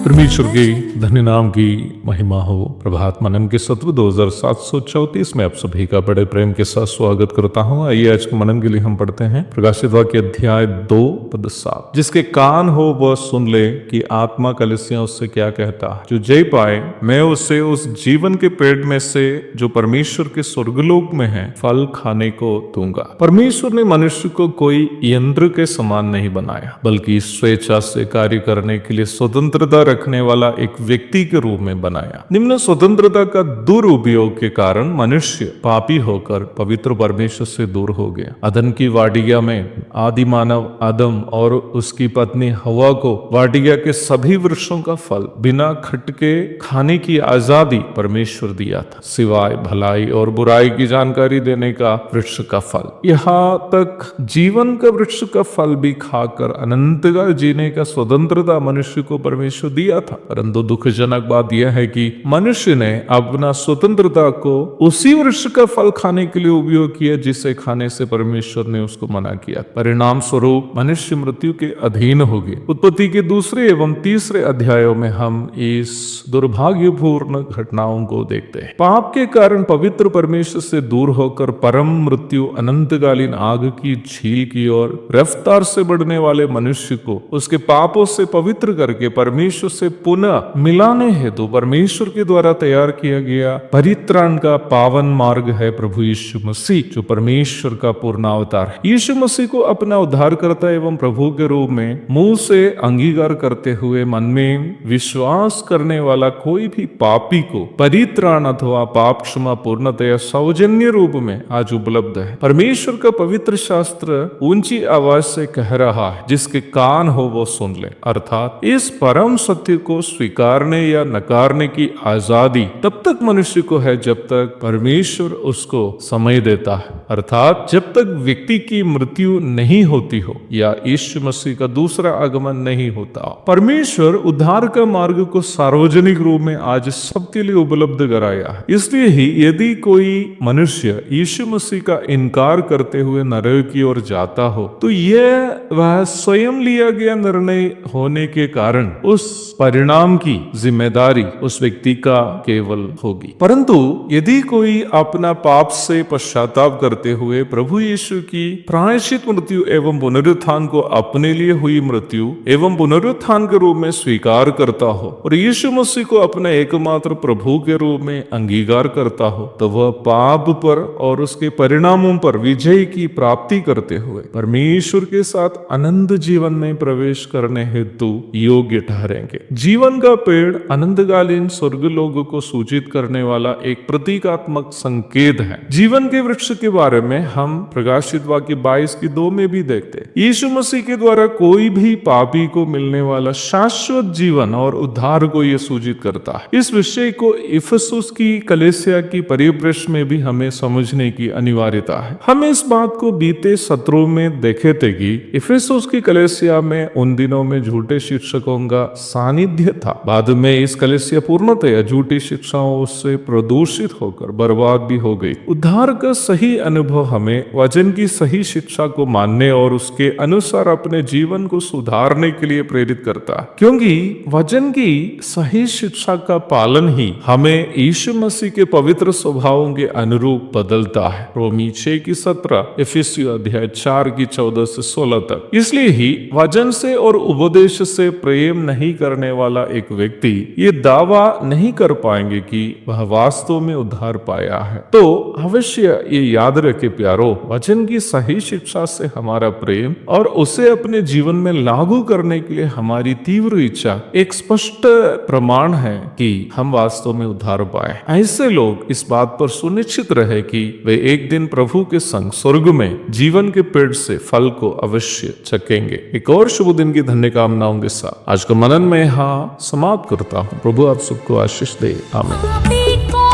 परमेश्वर के धन्य नाम की महिमा हो। प्रभात मनन के सत्व 2734 में आप सभी का बड़े प्रेम के साथ स्वागत करता हूं। आइए आज के मनन के लिए हम पढ़ते हैं प्रकाशित वाक्य अध्याय 2 पद 7। जिसके कान हो वह सुन ले कि आत्मा कलीसियां उससे क्या कहता है। जो जय पाए मैं उसे उस जीवन के पेड़ में से जो परमेश्वर के स्वर्गलोक में है फल खाने को दूंगा। परमेश्वर ने मनुष्य को कोई यंत्र के समान नहीं बनाया, बल्कि स्वेच्छा से कार्य करने के लिए स्वतंत्रता रखने वाला एक व्यक्ति के रूप में बनाया। निम्न स्वतंत्रता का दुरुपयोग के कारण मनुष्य पापी होकर पवित्र परमेश्वर से दूर हो गया। अदन की वाटिका में आदि मानव आदम और उसकी पत्नी हवा को वाटिका के सभी वृक्षों का फल बिना खटके खाने की आजादी परमेश्वर दिया था, सिवाय भलाई और बुराई की जानकारी देने का वृक्ष का फल। यहाँ तक जीवन का वृक्ष का फल भी खाकर अनंतकाल जीने का स्वतंत्रता मनुष्य को परमेश्वर दिया था। परंतु दुखजनक बात यह है कि मनुष्य ने अपना स्वतंत्रता को उसी वृक्ष का फल खाने के लिए उपयोग किया जिसे खाने से परमेश्वर ने उसको मना किया। परिणाम स्वरूप मनुष्य मृत्यु के अधीन हो गए। उत्पत्ति के 2 एवं 3 अध्यायों में हम इस दुर्भाग्यपूर्ण घटनाओं को देखते हैं। पाप के कारण पवित्र परमेश्वर से दूर होकर परम मृत्यु अनंतकालीन आग की झील की ओर रफ्तार से बढ़ने वाले मनुष्य को उसके पापों से पवित्र करके परमेश्वर से पुनः मिलाने हेतु परमेश्वर के द्वारा तैयार किया गया परित्राण का पावन मार्ग है प्रभु यीशु मसीह, जो परमेश्वर का पूर्ण अवतार है। यीशु मसीह को अपना उद्धारकर्ता एवं प्रभु के रूप में मुंह से अंगीकार करते हुए मन में विश्वास करने वाला कोई भी पापी को परित्राण अथवा पाप क्षमा पूर्णतया सौजन्य रूप में आज उपलब्ध है। परमेश्वर का पवित्र शास्त्र ऊंची आवाज से कह रहा है, जिसके कान हो वो सुन ले। अर्थात इस परम सत्य को स्वीकारने या नकारने की आजादी तब तक मनुष्य को है जब तक परमेश्वर उसको समय देता है, अर्थात जब तक व्यक्ति की मृत्यु नहीं होती हो या यीशु मसीह का दूसरा आगमन नहीं होता। परमेश्वर उद्धार का मार्ग को सार्वजनिक रूप में आज सबके लिए उपलब्ध कराया है। इसलिए ही यदि कोई मनुष्य यीशु मसीह का इनकार करते हुए नरक की ओर जाता हो तो यह वह स्वयं लिया गया निर्णय होने के कारण उस परिणाम की जिम्मेदारी उस व्यक्ति का केवल होगी। परंतु यदि कोई अपना पाप से पश्चाताप करते हुए प्रभु यीशु की प्रायश्चित मृत्यु एवं पुनरुत्थान को अपने लिए हुई मृत्यु एवं पुनरुत्थान के रूप में स्वीकार करता हो और यीशु मसीह को अपने एकमात्र प्रभु के रूप में अंगीकार करता हो, तो वह पाप पर और उसके परिणामों पर विजय की प्राप्ति करते हुए परमेश्वर के साथ अनंत जीवन में प्रवेश करने हेतु योग्य ठहरेंगे। जीवन का पेड़ अनंतकालीन स्वर्गलोक को सूचित करने वाला एक प्रतीकात्मक संकेत है। जीवन के वृक्ष के बारे में हम प्रकाशित वाक्य 22:2 में भी देखते हैं। यीशु मसीह के द्वारा कोई भी पापी को मिलने वाला शाश्वत जीवन और उद्धार को यह सूचित करता है। इस विषय को इफिसुस की कलीसिया की परिप्रेक्ष्य में भी हमें समझने की अनिवार्यता है। हम इस बात को बीते सत्रों में देखे थे कि इफिसुस की कलीसिया में उन दिनों में झूठे शिक्षकों का सानिध्य था। बाद में इस कलीसिया पूर्णतया झूठी शिक्षाओं से प्रदूषित होकर बर्बाद भी हो गई। उद्धार का सही अनुभव हमें वचन की सही शिक्षा को मानने और उसके अनुसार अपने जीवन को सुधारने के लिए प्रेरित करता है, क्योंकि वचन की सही शिक्षा का पालन ही हमें यीशु मसीह के पवित्र स्वभावों के अनुरूप बदलता है। रोमी 6:17, इफिसियों अध्याय 4:14 से 16 तक। इसलिए ही वचन से और उपदेश से प्रेम नहीं करने वाला एक व्यक्ति व्यक्ति ये दावा नहीं कर पाएंगे कि वह वास्तव में उद्धार पाया है। तो अवश्य ये याद रखे प्यारो, वचन की सही शिक्षा से हमारा प्रेम और उसे अपने जीवन में लागू करने के लिए हमारी तीव्र इच्छा एक स्पष्ट प्रमाण है कि हम वास्तव में उद्धार पाए। ऐसे लोग इस बात पर सुनिश्चित रहे कि वे एक दिन प्रभु के संग स्वर्ग में जीवन के पेड़ से फल को अवश्य चखेंगे। एक और शुभ दिन की धन्य कामनाओं के साथ आज का मनन में यहाँ समाप्त करता हूँ। प्रभु आप सबको आशीष दे। आमीन।